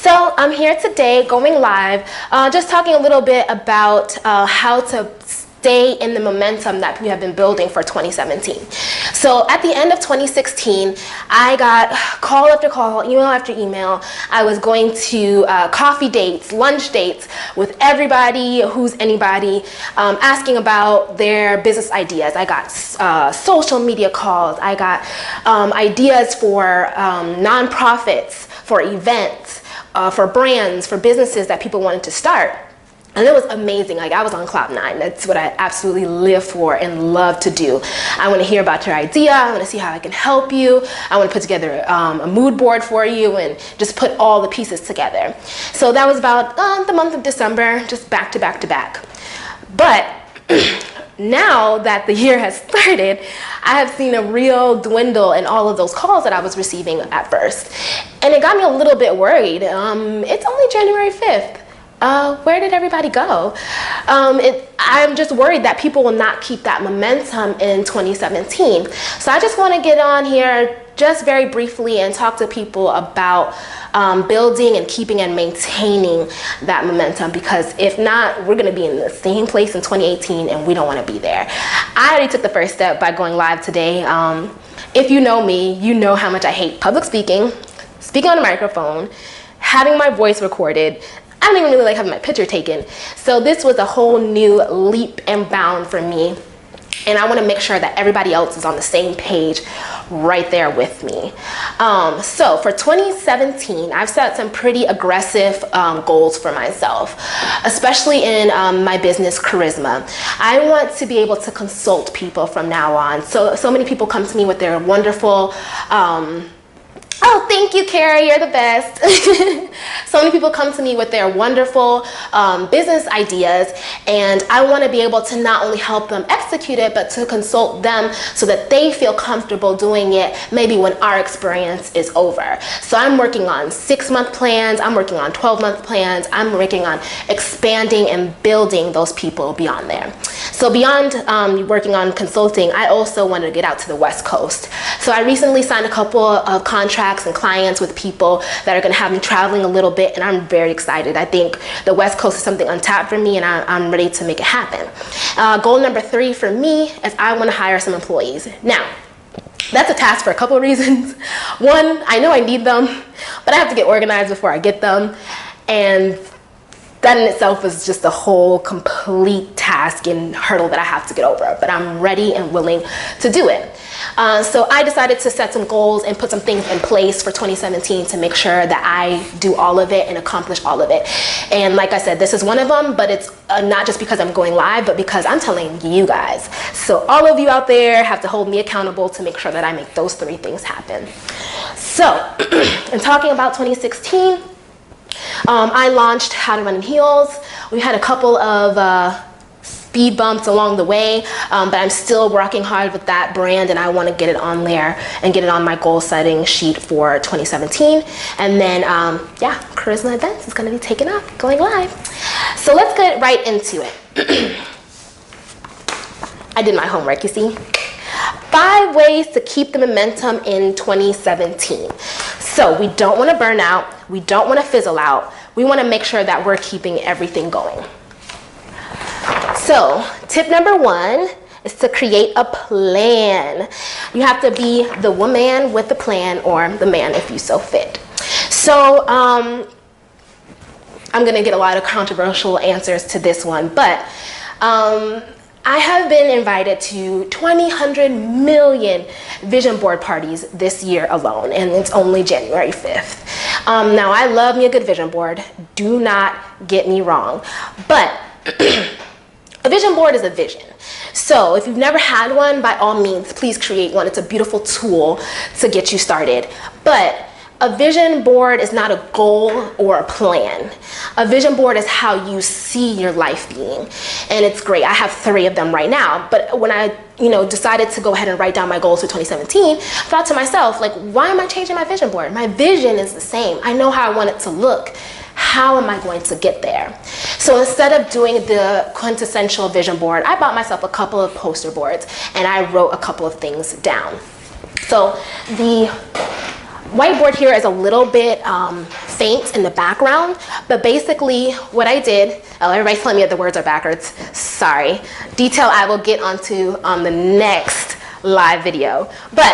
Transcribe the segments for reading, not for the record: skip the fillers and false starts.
So I'm here today going live, just talking a little bit about how to stay in the momentum that we have been building for 2017. So at the end of 2016, I got call after call, email after email. I was going to coffee dates, lunch dates with everybody who's anybody, asking about their business ideas. I got social media calls. I got ideas for nonprofits, for events, for brands, for businesses that people wanted to start. And it was amazing. Like, I was on cloud nine. That's what I absolutely live for and love to do. I want to hear about your idea. I want to see how I can help you. I want to put together a mood board for you and just put all the pieces together. So that was about the month of December, just back to back to back. But now that the year has started, I have seen a real dwindle in all of those calls that I was receiving at first. And it got me a little bit worried. It's only January 5th. Where did everybody go? I'm just worried that people will not keep that momentum in 2017. So I just want to get on here just very briefly and talk to people about building and keeping and maintaining that momentum, because if not, we're going to be in the same place in 2018 and we don't want to be there. I already took the first step by going live today. If you know me, you know how much I hate public speaking on a microphone, having my voice recorded. I don't even really like having my picture taken. So this was a whole new leap and bound for me. And I want to make sure that everybody else is on the same page right there with me. So for 2017, I've set some pretty aggressive goals for myself, especially in my business, KARISMA. I want to be able to consult people from now on. So many people come to me with their wonderful, oh, thank you, Carrie, you're the best. So many people come to me with their wonderful business ideas, and I want to be able to not only help them execute it, but to consult them so that they feel comfortable doing it maybe when our experience is over. So I'm working on 6-month plans, I'm working on 12-month plans, I'm working on expanding and building those people beyond there. So beyond working on consulting, I also want to get out to the West Coast. So I recently signed a couple of contracts and clients with people that are going to have me traveling a little bit, and I'm very excited. I think the West Coast is something untapped for me, and I'm ready to make it happen. Goal number 3 for me is I want to hire some employees. Now, that's a task for a couple of reasons. One, I know I need them, but I have to get organized before I get them, and that in itself is just a whole complete task and hurdle that I have to get over, but I'm ready and willing to do it. So I decided to set some goals and put some things in place for 2017 to make sure that I do all of it and accomplish all of it. And like I said, this is one of them, but it's not just because I'm going live, but because I'm telling you guys. So all of you out there have to hold me accountable to make sure that I make those 3 things happen. So in talking about 2016, I launched How to Run in Heels. We had a couple of speed bumps along the way, but I'm still working hard with that brand, and I want to get it on there and get it on my goal setting sheet for 2017. And then, yeah, KARISMA Events is going to be taken up, going live. So let's get right into it. I did my homework, you see. 5 ways to keep the momentum in 2017. So we don't want to burn out. We don't want to fizzle out. We want to make sure that we're keeping everything going. So tip number 1 is to create a plan. You have to be the woman with the plan, or the man if you so fit. So I'm going to get a lot of controversial answers to this one, but I have been invited to 100 million vision board parties this year alone, and it's only January 5th. Now, I love me a good vision board. Do not get me wrong, but a vision board is a vision. So if you've never had one, by all means, please create one. It's a beautiful tool to get you started. But a vision board is not a goal or a plan. A vision board is how you see your life being. And it's great. I have 3 of them right now. But when I decided to go ahead and write down my goals for 2017, I thought to myself, like, why am I changing my vision board? My vision is the same. I know how I want it to look. How am I going to get there? So instead of doing the quintessential vision board, I bought myself a couple of poster boards and I wrote a couple of things down. So the Whiteboard here is a little bit faint in the background, but basically what I did, oh, everybody's telling me that the words are backwards. Sorry. Detail I will get onto on the next live video. But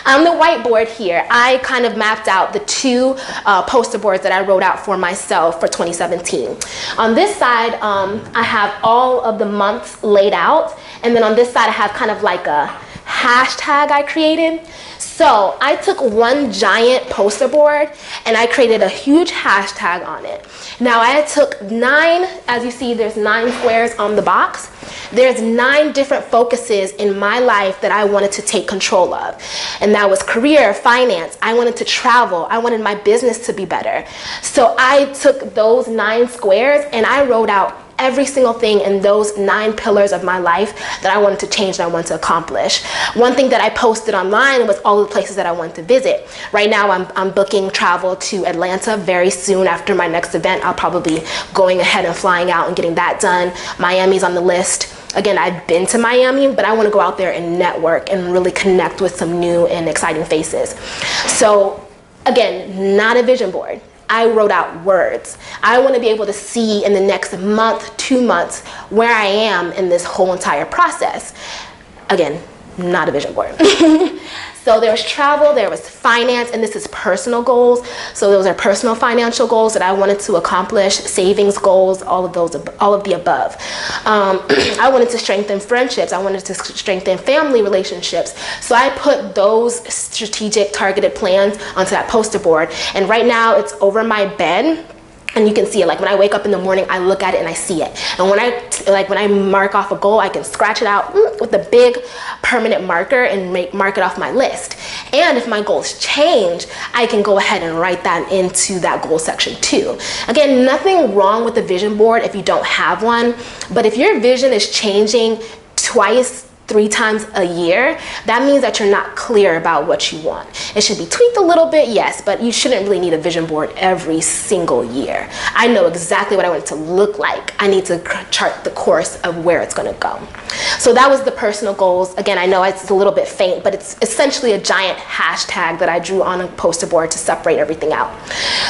on the whiteboard here, I kind of mapped out the two poster boards that I wrote out for myself for 2017. On this side, I have all of the months laid out, and then on this side I have kind of like a hashtag I created. So I took one giant poster board and I created a huge hashtag on it. Now I took 9, as you see, there's 9 squares on the box. There's 9 different focuses in my life that I wanted to take control of. And that was career, finance, I wanted to travel, I wanted my business to be better. So I took those 9 squares and I wrote out every single thing in those 9 pillars of my life that I wanted to change and I wanted to accomplish. One thing that I posted online was all the places that I wanted to visit. Right now I'm booking travel to Atlanta very soon. After my next event, I'll probably be going ahead and flying out and getting that done. Miami's on the list. Again, I've been to Miami, but I want to go out there and network and really connect with some new and exciting faces. So again, not a vision board. I wrote out words. I want to be able to see in the next month, 2 months, where I am in this whole entire process. Again, not a vision board. So there was travel, there was finance, and this is personal goals. So those are personal financial goals that I wanted to accomplish, savings goals, all of the above. I wanted to strengthen friendships. I wanted to strengthen family relationships. So I put those strategic targeted plans onto that poster board. And right now it's over my bed. And you can see it, like when I wake up in the morning, I look at it and I see it. And when I mark off a goal, I can scratch it out with a big permanent marker and mark it off my list. And if my goals change, I can go ahead and write that into that goal section too. Again, nothing wrong with the vision board if you don't have one, but if your vision is changing twice, 3 times a year, that means that you're not clear about what you want. It should be tweaked a little bit, yes, but you shouldn't really need a vision board every single year. I know exactly what I want it to look like. I need to chart the course of where it's gonna go. So that was the personal goals. Again, I know it's a little bit faint, but it's essentially a giant hashtag that I drew on a poster board to separate everything out.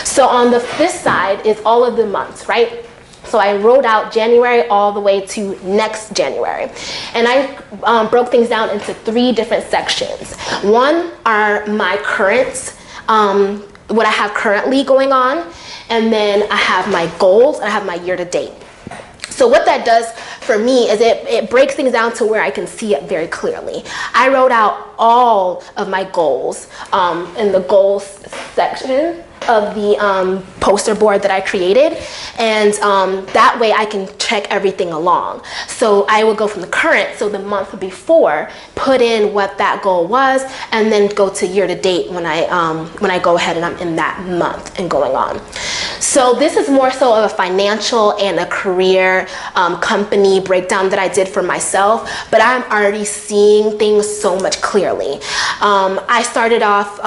So on this side is all of the months, right? So I wrote out January all the way to next January. And I broke things down into 3 different sections. One are my currents, what I have currently going on. And then I have my goals and I have my year to date. So what that does for me is it breaks things down to where I can see it very clearly. I wrote out all of my goals in the goals section of the poster board that I created, and that way I can check everything along. So I will go from the current, so the month before, put in what that goal was, and then go to year to date when I go ahead and I'm in that month and going on. So this is more so of a financial and a career company breakdown that I did for myself, but I'm already seeing things so much clearly. I started off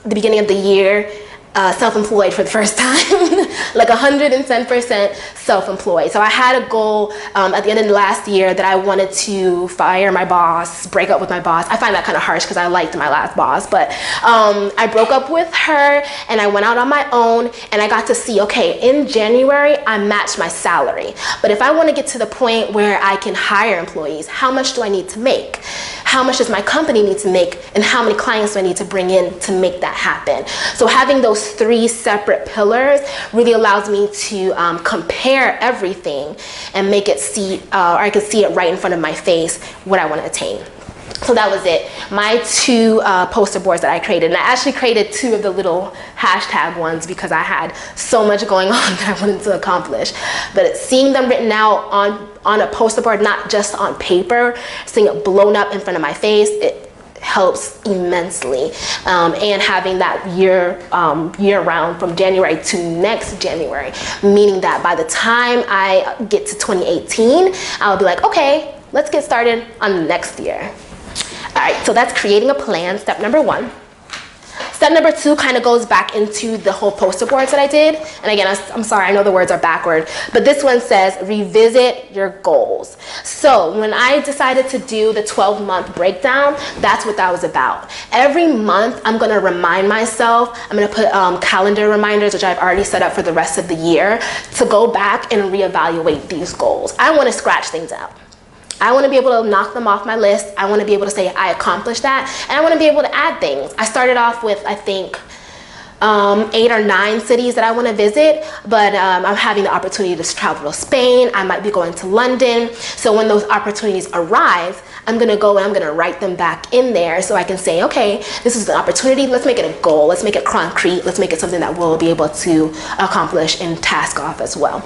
the beginning of the year self-employed for the first time, like 110% self-employed. So I had a goal at the end of the last year that I wanted to fire my boss, break up with my boss. I find that kind of harsh because I liked my last boss, but I broke up with her and I went out on my own, and I got to see, okay, in January, I matched my salary. But if I want to get to the point where I can hire employees, how much do I need to make? How much does my company need to make, and how many clients do I need to bring in to make that happen? So having those 3 separate pillars really allows me to compare everything and make it or I can see it right in front of my face what I want to attain. So that was it. My 2 poster boards that I created. And I actually created 2 of the little hashtag ones because I had so much going on that I wanted to accomplish. But seeing them written out on a poster board, not just on paper, seeing it blown up in front of my face, it helps immensely. And having that year round from January to next January, meaning that by the time I get to 2018, I'll be like, okay, let's get started on next year. All right, so that's creating a plan, step number 1. Step number 2 kind of goes back into the whole poster boards that I did. And again, I'm sorry, I know the words are backward, but this one says revisit your goals. So when I decided to do the 12-month breakdown, that's what that was about. Every month, I'm gonna remind myself, I'm gonna put calendar reminders, which I've already set up for the rest of the year, to go back and reevaluate these goals. I wanna scratch things out. I want to be able to knock them off my list. I want to be able to say I accomplished that, and I want to be able to add things. I started off with, I think, 8 or 9 cities that I want to visit, but I'm having the opportunity to travel to Spain. I might be going to London. So when those opportunities arise, I'm going to go and I'm going to write them back in there so I can say, okay, this is an opportunity. Let's make it a goal. Let's make it concrete. Let's make it something that we'll be able to accomplish and task off as well.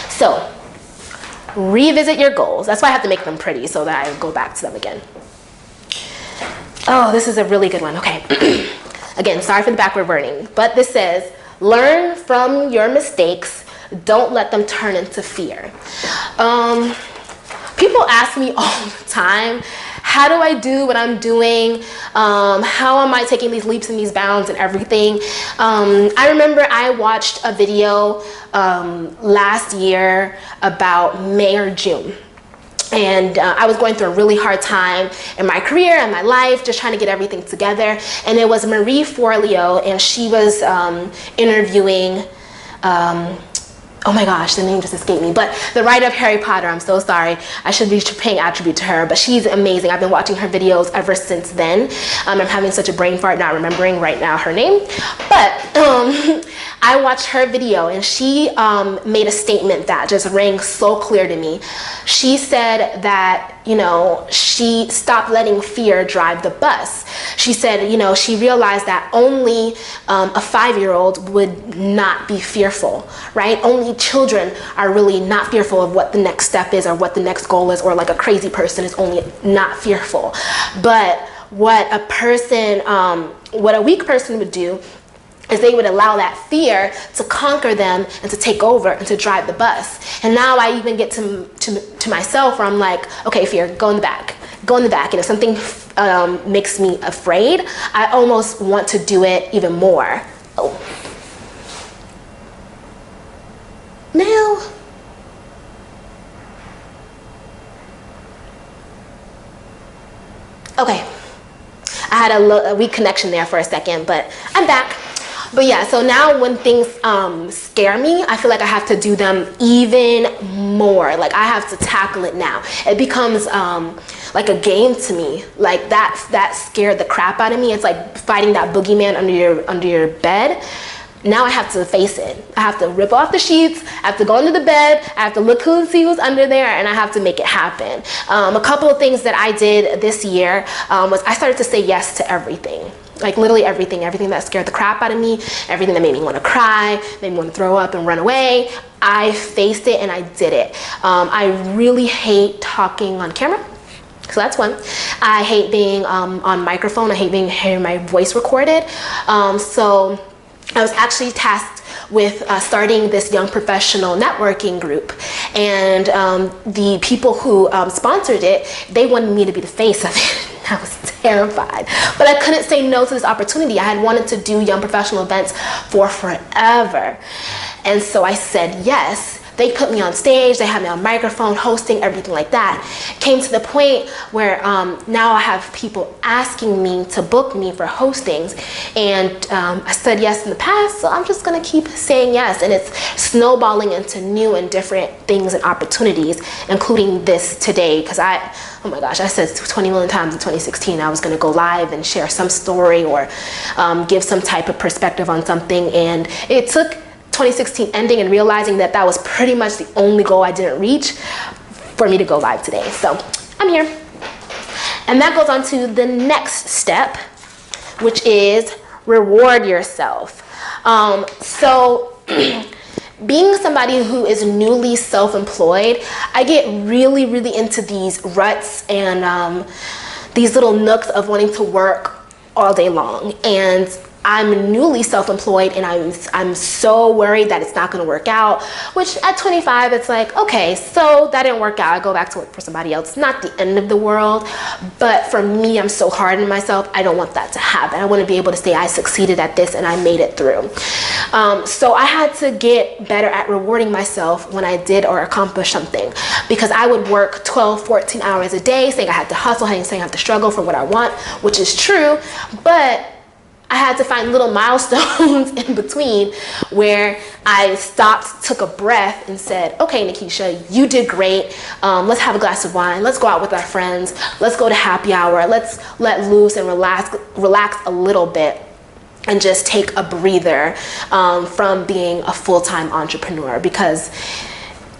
So revisit your goals. That's why I have to make them pretty so that I go back to them again. Oh, this is a really good one. Okay. Again, sorry for the backward wording, but this says, learn from your mistakes. Don't let them turn into fear. People ask me all the time, how do I do what I'm doing? How am I taking these leaps and these bounds and everything? I remember I watched a video last year about May or June. And I was going through a really hard time in my career and my life, just trying to get everything together. And it was Marie Forleo, and she was interviewing, oh my gosh, the name just escaped me, but the writer of Harry Potter. I'm so sorry. I should be paying attribute to her, but she's amazing. I've been watching her videos ever since then. I'm having such a brain fart not remembering right now her name. But I watched her video, and she made a statement that just rang so clear to me. She said that, you know, she stopped letting fear drive the bus. She said, you know, she realized that only a 5-year-old would not be fearful, right? Only children are really not fearful of what the next step is or what the next goal is, or like a crazy person is only not fearful. But what a person, what a weak person would do is they would allow that fear to conquer them and to take over and to drive the bus. And now I even get to myself where I'm like, okay, fear, go in the back. Go in the back. And if something makes me afraid, I almost want to do it even more. Oh. Now, okay. I had a weak connection there for a second, but I'm back. But yeah, so now when things scare me, I feel like I have to do them even more. Like I have to tackle it now. It becomes like a game to me. Like that scared the crap out of me. It's like fighting that boogeyman under your bed. Now I have to face it. I have to rip off the sheets. I have to go under the bed. I have to look and see who's under there, and I have to make it happen. A couple of things that I did this year was I started to say yes to everything. Like literally everything that scared the crap out of me, everything that made me want to cry, made me want to throw up and run away. I faced it and I did it. I really hate talking on camera. So that's one. I hate being on microphone. I hate hearing my voice recorded. So I was actually tasked with starting this young professional networking group, and the people who sponsored it, they wanted me to be the face of it. I was terrified, but I couldn't say no to this opportunity. I had wanted to do young professional events for forever, and so I said yes. They put me on stage, they had me on microphone, hosting, everything like that. Came to the point where now I have people asking me to book me for hostings, and I said yes in the past, so I'm just gonna keep saying yes, and it's snowballing into new and different things and opportunities, including this today, because oh my gosh, I said 20 million times in 2016 I was gonna go live and share some story or give some type of perspective on something, and it took 2016 ending and realizing that that was pretty much the only goal I didn't reach for me to go live today. So I'm here. And that goes on to the next step, which is reward yourself. So being somebody who is newly self-employed, I get really, really into these ruts and these little nooks of wanting to work all day long. And I'm newly self-employed and I'm so worried that it's not going to work out, which at 25, it's like, okay, so that didn't work out. I go back to work for somebody else. It's not the end of the world, but for me, I'm so hard on myself. I don't want that to happen. I want to be able to say I succeeded at this and I made it through. So I had to get better at rewarding myself when I did or accomplished something, because I would work 12, 14 hours a day saying I had to hustle, saying I have to struggle for what I want, which is true, but I had to find little milestones in between where I stopped, took a breath, and said, okay, Nikisha, you did great. Let's have a glass of wine. Let's go out with our friends. Let's go to happy hour. Let's let loose and relax a little bit and just take a breather from being a full-time entrepreneur, because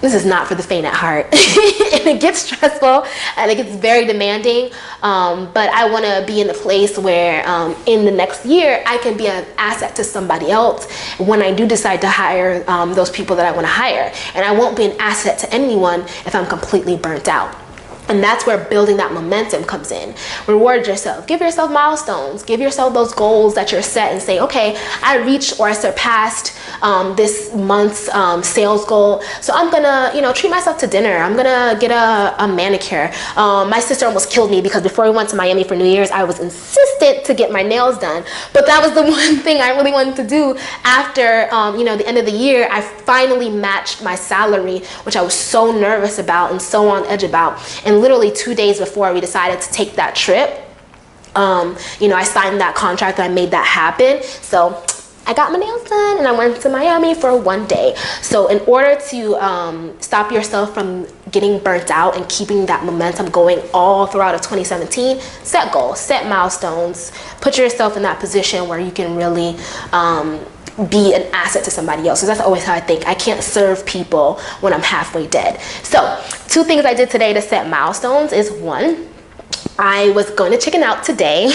this is not for the faint at heart. And it gets stressful and it gets very demanding, but I want to be in a place where in the next year I can be an asset to somebody else when I do decide to hire those people that I want to hire, and I won't be an asset to anyone if I'm completely burnt out. And that's where building that momentum comes in. Reward yourself. Give yourself milestones. Give yourself those goals that you're set and say, okay, I reached or I surpassed this month's sales goal. So I'm gonna, treat myself to dinner. I'm gonna get a manicure. My sister almost killed me because before we went to Miami for New Year's, I was insistent to get my nails done. But that was the one thing I really wanted to do after, the end of the year. I finally matched my salary, which I was so nervous about and so on edge about. And literally 2 days before we decided to take that trip, I signed that contract and I made that happen. So I got my nails done and I went to Miami for 1 day. So in order to stop yourself from getting burnt out and keeping that momentum going all throughout of 2017, set goals, set milestones, put yourself in that position where you can really be an asset to somebody else. So that's always how I think. I can't serve people when I'm halfway dead. So 2 things I did today to set milestones is, 1, I was going to chicken out today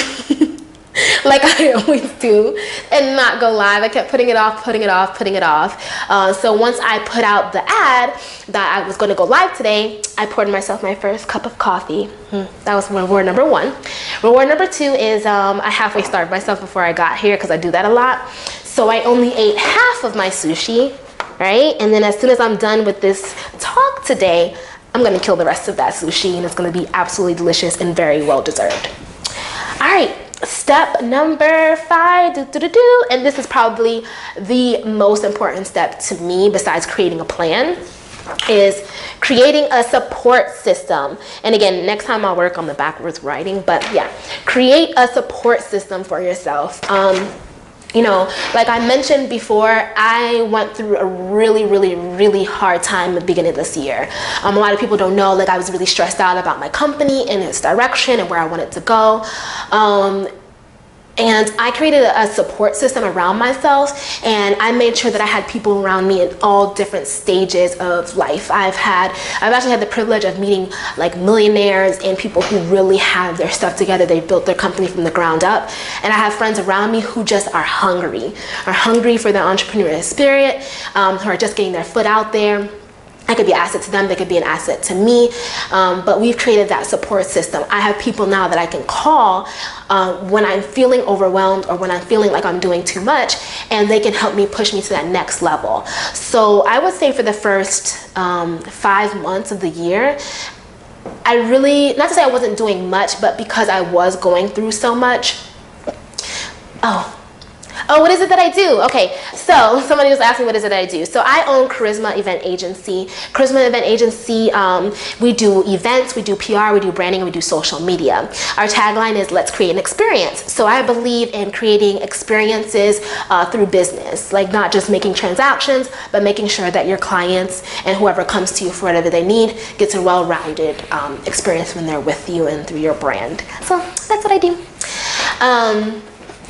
like I always do and not go live. I kept putting it off. So once I put out the ad that I was going to go live today, I poured myself my first cup of coffee. That was reward number 1. Reward number 2 is I halfway starved myself before I got here, because I do that a lot. So I only ate half of my sushi, right? And then as soon as I'm done with this talk today, I'm gonna kill the rest of that sushi, and it's gonna be absolutely delicious and very well deserved. All right, step number 5, and this is probably the most important step to me besides creating a plan, is creating a support system. And again, next time I'll work on the backwards writing, but yeah, create a support system for yourself. Like I mentioned before, I went through a really hard time at the beginning of this year. A lot of people don't know, like I was really stressed out about my company and its direction and where I wanted to go. And I created a support system around myself, and I made sure that I had people around me in all different stages of life. I've actually had the privilege of meeting like millionaires and people who really have their stuff together. They built their company from the ground up. And I have friends around me who just are hungry for the entrepreneurial spirit, who are just getting their foot out there. I could be an asset to them, they could be an asset to me, but we've created that support system. I have people now that I can call when I'm feeling overwhelmed or when I'm feeling like I'm doing too much, and they can help me push me to that next level. So I would say for the first 5 months of the year, I really, not to say I wasn't doing much, but because I was going through so much. Oh, what is it that I do? Okay, so somebody was asking what is it that I do. So I own KARISMA Event Agency. KARISMA Event Agency, we do events, we do PR, we do branding, and we do social media. Our tagline is let's create an experience. So I believe in creating experiences through business, like not just making transactions, but making sure that your clients and whoever comes to you for whatever they need gets a well-rounded experience when they're with you and through your brand. So that's what I do.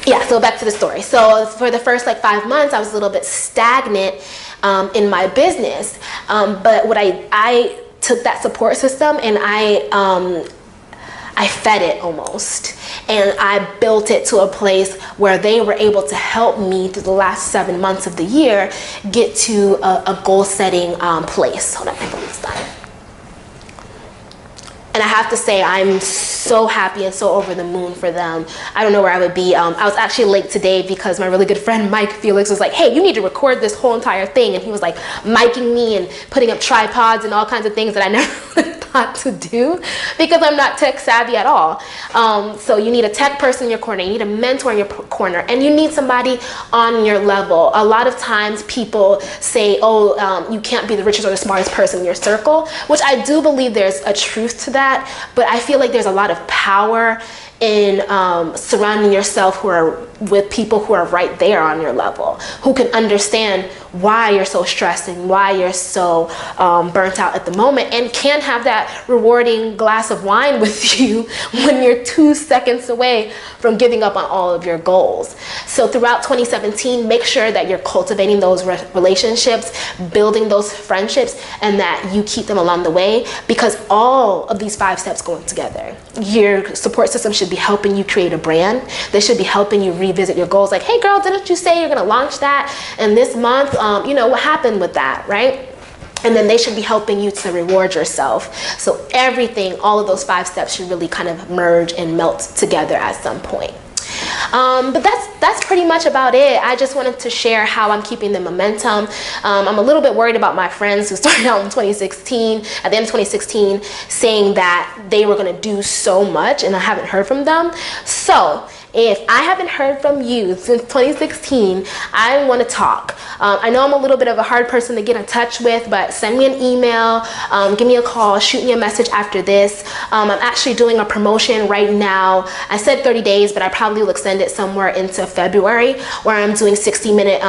Yeah, so back to the story. So for the first 5 months, I was a little bit stagnant in my business. But what I took that support system and I fed it almost. And I built it to a place where they were able to help me through the last 7 months of the year get to a goal setting place. Hold on, my phone's done. And I have to say, I'm so happy and so over the moon for them. I don't know where I would be. I was actually late today because my really good friend Mike Felix was like, hey, you need to record this whole entire thing. And he was like miking me and putting up tripods and all kinds of things that I never thought to do because I'm not tech savvy at all. So you need a tech person in your corner, you need a mentor in your corner, and you need somebody on your level. A lot of times people say, oh, you can't be the richest or the smartest person in your circle, which I do believe there's a truth to that. But I feel like there's a lot of power in surrounding yourself with people who are right there on your level, who can understand why you're so stressed and why you're so burnt out at the moment, and can have that rewarding glass of wine with you when you're 2 seconds away from giving up on all of your goals. So throughout 2017, make sure that you're cultivating those relationships, building those friendships, and that you keep them along the way, because all of these 5 steps go together. Your support system should be helping you create a brand. They should be helping you revisit your goals. Like, hey girl, didn't you say you're gonna launch that? And this month, you know, what happened with that, right? And then they should be helping you to reward yourself. So everything, all of those 5 steps should really kind of merge and melt together at some point. But that's pretty much about it. I just wanted to share how I'm keeping the momentum. I'm a little bit worried about my friends who started out in 2016, at the end of 2016, saying that they were going to do so much, and I haven't heard from them. So if I haven't heard from you since 2016, I want to talk. I know I'm a little bit of a hard person to get in touch with, but send me an email, give me a call, shoot me a message after this. I'm actually doing a promotion right now. I said 30 days, but I probably will extend it somewhere into February, where I'm doing 60-minute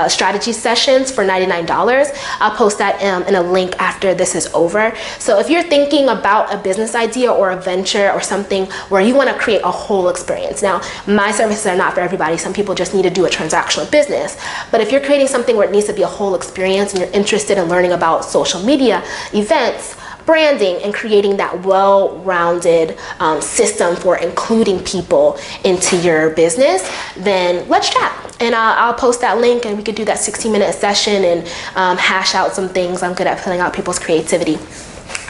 strategy sessions for $99. I'll post that in a link after this is over. So if you're thinking about a business idea or a venture or something where you want to create a whole experience. Now, my services are not for everybody. Some people just need to do a transactional business. But if you're creating something where it needs to be a whole experience and you're interested in learning about social media, events, branding, and creating that well-rounded system for including people into your business, then let's chat. And I'll post that link and we could do that 60-minute session and hash out some things. I'm good at filling out people's creativity.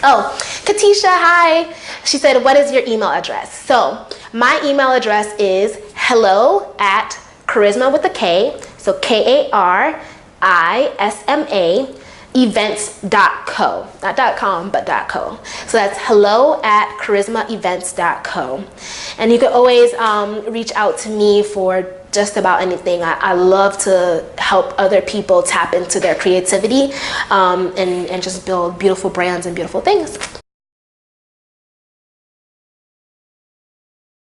Oh, Katisha, hi. She said, what is your email address? So my email address is hello@karisma with a K, so KARISMA events.co, not .com, but .co. So that's hello@karismaevents.co. And you can always reach out to me for just about anything. I love to help other people tap into their creativity and just build beautiful brands and beautiful things.